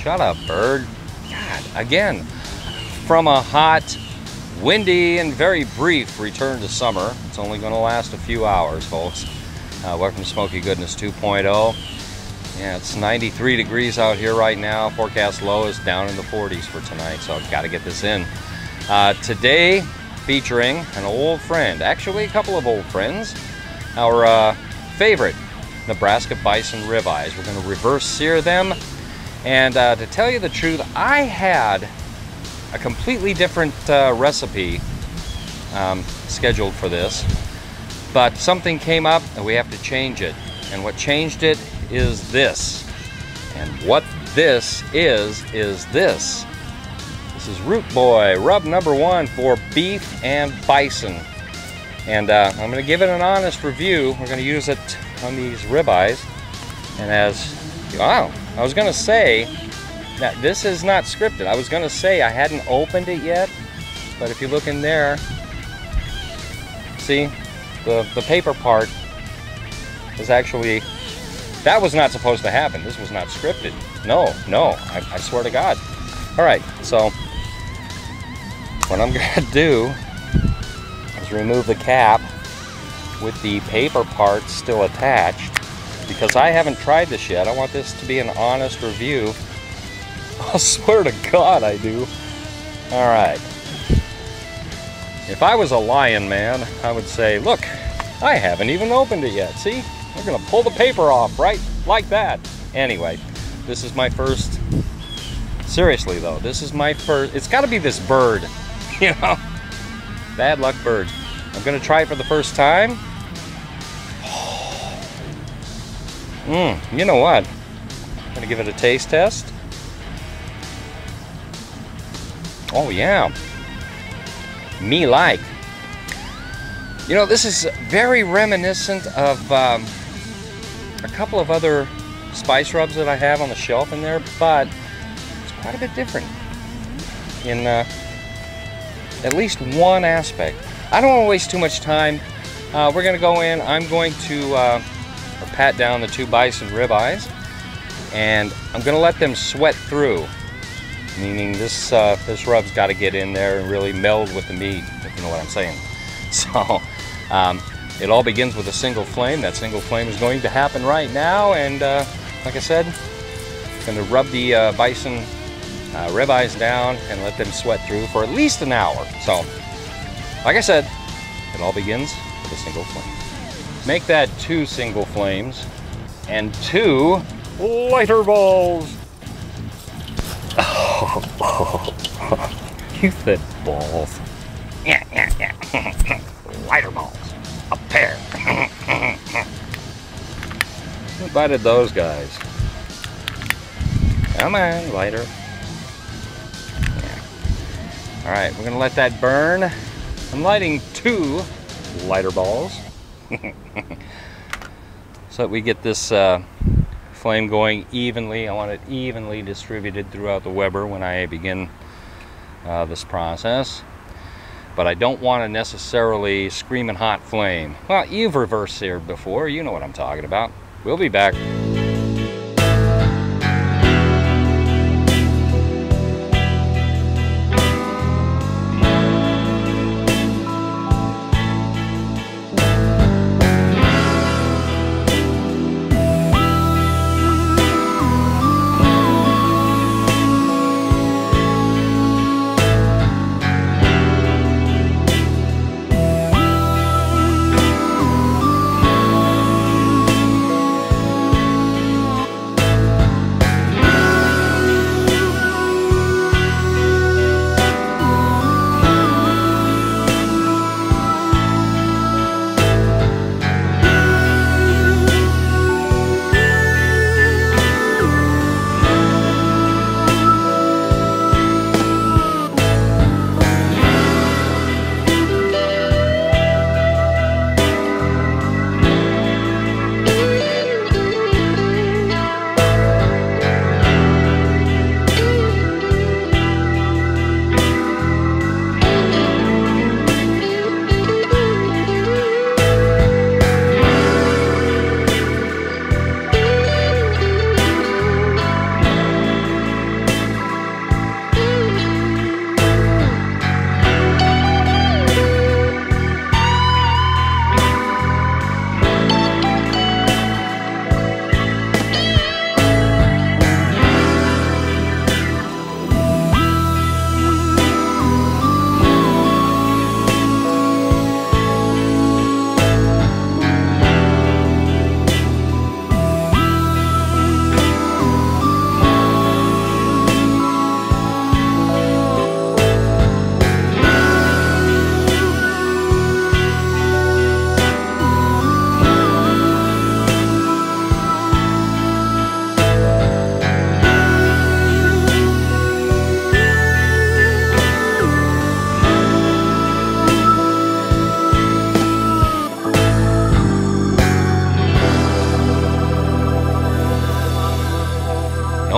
Shut up, bird. God, again, from a hot, windy, and very brief return to summer. It's only going to last a few hours, folks. Welcome to Smoky Goodness 2.0. Yeah, it's 93 degrees out here right now. Forecast low is down in the 40s for tonight, so I've got to get this in. Today, featuring an old friend, actually a couple of old friends, our favorite Nebraska Bison Ribeyes. We're going to reverse sear them, and to tell you the truth, I had a completely different recipe scheduled for this, but something came up and we have to change it, and what changed it is this. And what this is this. This is Rootboy rub number 1 for beef and bison. And I'm going to give it an honest review. We're going to use it on these ribeyes. And as, wow, I was going to say that this is not scripted. I was going to say I hadn't opened it yet, but if you look in there, see, the paper part is actually, that was not supposed to happen. This was not scripted. No, I swear to God. All right, so what I'm gonna do is remove the cap with the paper part still attached, because I haven't tried this yet. I want this to be an honest review. I swear to God I do. All right. If I was a lion man, I would say, look, I haven't even opened it yet. See? We're gonna pull the paper off, right? Like that. Anyway, this is my first, seriously though, this is my first, it's gotta be this bird, you know? Bad luck bird. I'm gonna try it for the first time. You know what? I'm gonna give it a taste test. Oh yeah. Me like. You know, this is very reminiscent of a couple of other spice rubs that I have on the shelf in there, but it's quite a bit different in at least one aspect. I don't want to waste too much time. We're going to go in. I'm going to pat down the 2 bison ribeyes, and I'm going to let them sweat through, meaning this rub's got to get in there and really meld with the meat, if you know what I'm saying. So it all begins with a single flame. That single flame is going to happen right now, and like I said, I'm going to rub the bison ribeyes down and let them sweat through for at least an hour. So, like I said, it all begins with a single flame. Make that 2 single flames and 2 lighter balls. You said balls. Yeah. Lighter balls. A pair. Who invited those guys? Come on, lighter. Yeah. Alright, we're going to let that burn. I'm lighting 2 lighter balls. So that we get this flame going evenly. I want it evenly distributed throughout the Weber when I begin this process. But I don't want a necessarily screaming hot flame. Well, you've reverse seared before. You know what I'm talking about. We'll be back.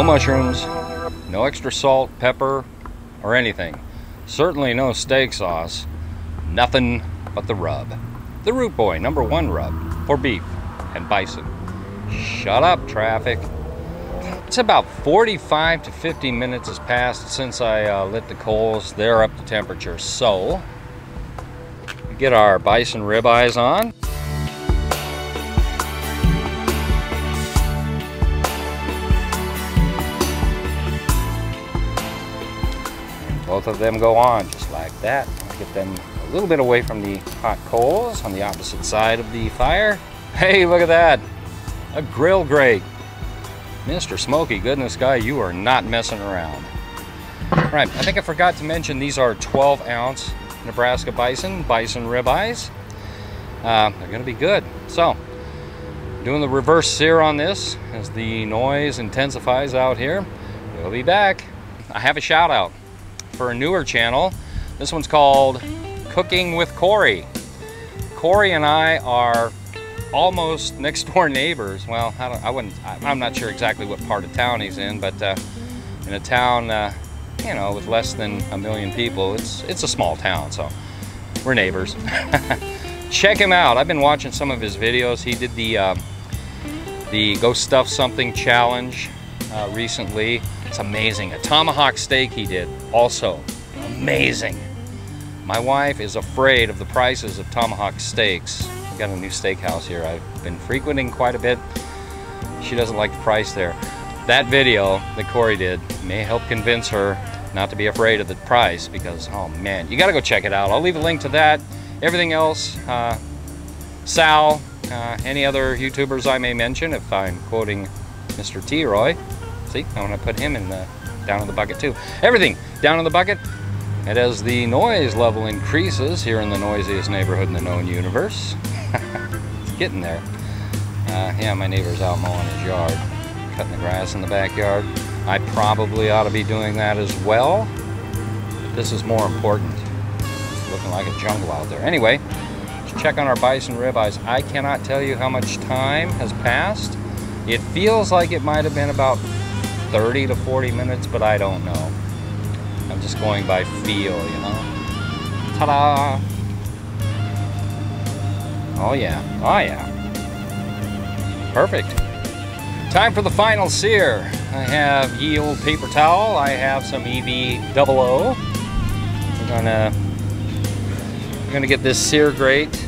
No mushrooms, no extra salt, pepper, or anything. Certainly no steak sauce. Nothing but the rub. The Rootboy #1 rub for beef and bison. Shut up, traffic. It's about 45 to 50 minutes has passed since I lit the coals. They're up to temperature. So, we get our bison ribeyes on. And both of them go on just like that. Get them a little bit away from the hot coals on the opposite side of the fire. Hey, look at that. A grill grate. Mr. Smoky Goodness Guy, you are not messing around. Right, I think I forgot to mention these are 12-ounce Nebraska Bison ribeyes. They're going to be good. So, doing the reverse sear on this as the noise intensifies out here. We'll be back. I have a shout out for a newer channel. This one's called Cooking with Kory. Kory and I are almost next door neighbors. Well, I'm not sure exactly what part of town he's in, but in a town, you know, with less than 1 million people, it's a small town, so we're neighbors. Check him out. I've been watching some of his videos. He did the Go Stuff Something challenge recently. It's amazing. A tomahawk steak he did, also amazing. My wife is afraid of the prices of tomahawk steaks. Got a new steakhouse here I've been frequenting quite a bit. She doesn't like the price there. That video that Kory did may help convince her not to be afraid of the price, because oh man, you gotta go check it out. I'll leave a link to that. Everything else, Sal, any other YouTubers I may mention if I'm quoting Mr. T. Roy. See, I want to put him in down in the bucket too. Everything down in the bucket. And as the noise level increases here in the noisiest neighborhood in the known universe, it's getting there. Yeah, my neighbor's out mowing his yard, cutting the grass in the backyard. I probably ought to be doing that as well. This is more important. It's looking like a jungle out there. Anyway, let's check on our bison ribeyes. I cannot tell you how much time has passed. It feels like it might have been about 30 to 40 minutes, but I don't know. I'm just going by feel, you know. Ta-da! Oh yeah, oh yeah. Perfect. Time for the final sear. I have ye old paper towel. I have some EV00. We're gonna get this sear grate,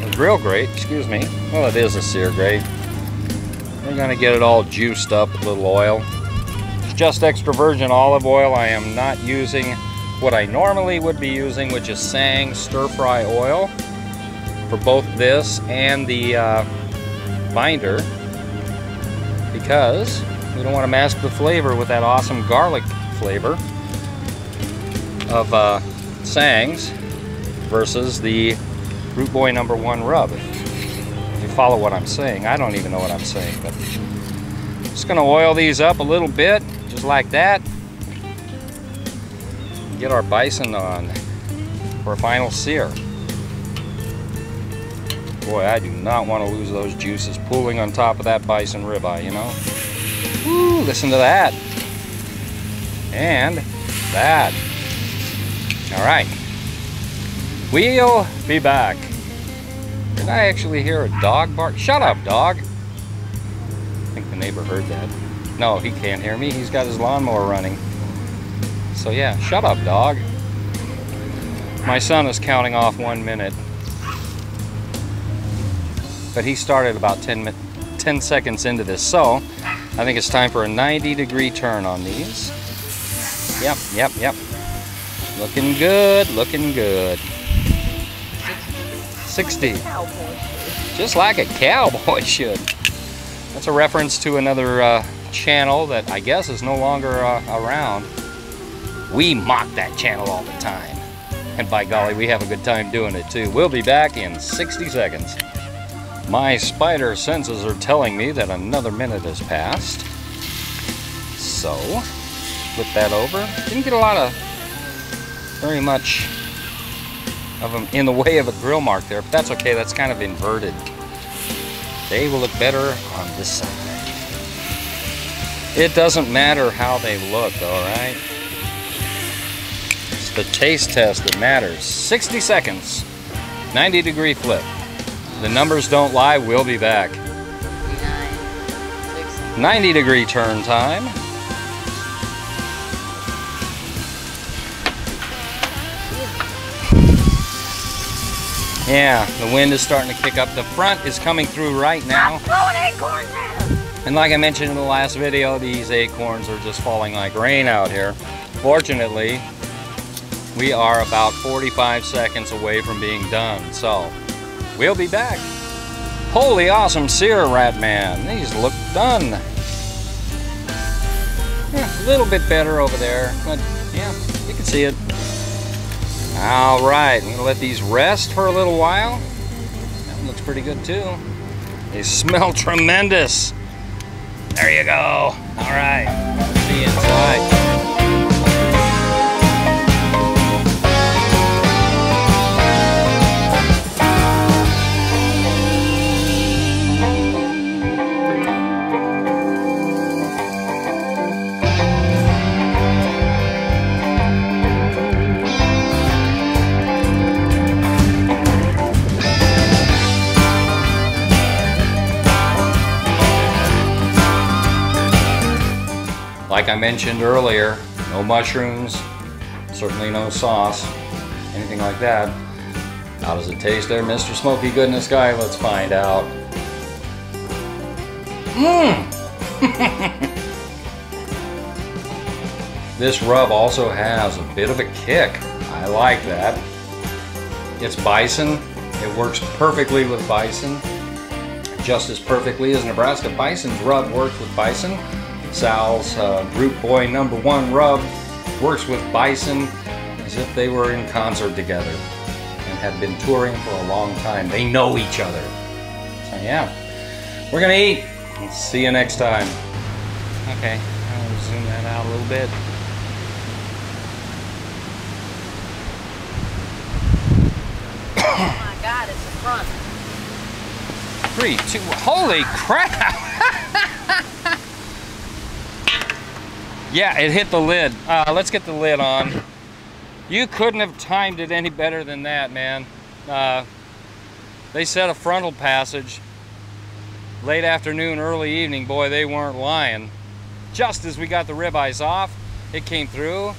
or grill grate, excuse me. Well, it is a sear grate. We're gonna get it all juiced up with a little oil. It's just extra virgin olive oil. I am not using what I normally would be using, which is Sang stir-fry oil, for both this and the binder, because we don't want to mask the flavor with that awesome garlic flavor of Sang's versus the Rootboy #1 rub. If you follow what I'm saying, I don't even know what I'm saying, but I'm just going to oil these up a little bit, just like that. Get our bison on for a final sear. Boy, I do not want to lose those juices pooling on top of that bison ribeye, you know? Woo, listen to that. And that. All right. We'll be back. Did I actually hear a dog bark? Shut up, dog. I think the neighbor heard that. No, he can't hear me. He's got his lawnmower running. So yeah, shut up, dog. My son is counting off 1 minute. But he started about 10 seconds into this, so I think it's time for a 90-degree turn on these. Yep, yep, yep. Looking good, looking good. 60. Just like a cowboy should. That's a reference to another channel that I guess is no longer around. We mock that channel all the time. And by golly, we have a good time doing it too. We'll be back in 60 seconds. My spider senses are telling me that another minute has passed. So, flip that over. Didn't get a lot of, very much of them in the way of a grill mark there, but that's okay, that's kind of inverted. They will look better on this side. It doesn't matter how they look, all right? It's the taste test that matters. 60 seconds, 90-degree flip. The numbers don't lie, we'll be back. 90-degree turn time. Yeah, the wind is starting to kick up. The front is coming through right now. And like I mentioned in the last video, these acorns are just falling like rain out here. Fortunately, we are about 45 seconds away from being done, so we'll be back. Holy awesome sear, Rat Man. These look done. Yeah, a little bit better over there, but yeah, you can see it. All right, I'm gonna let these rest for a little while. That one looks pretty good too. They smell tremendous. There you go. All right, see you inside. Like I mentioned earlier, no mushrooms, certainly no sauce, anything like that. How does it taste there, Mr. Smoky Goodness Guy? Let's find out. This rub also has a bit of a kick. I like that. It's bison. It works perfectly with bison, just as perfectly as Nebraska Bison's rub works with bison. Sal's Rootboy #1 rub works with bison as if they were in concert together and have been touring for a long time. They know each other. So yeah, we're gonna eat. We'll see you next time. Okay, I'll zoom that out a little bit. Oh my God, it's the front. 3, 2, holy crap! Yeah, it hit the lid. Let's get the lid on. You couldn't have timed it any better than that, man. They said a frontal passage. Late afternoon, early evening. Boy, they weren't lying. Just as we got the ribeyes off, it came through.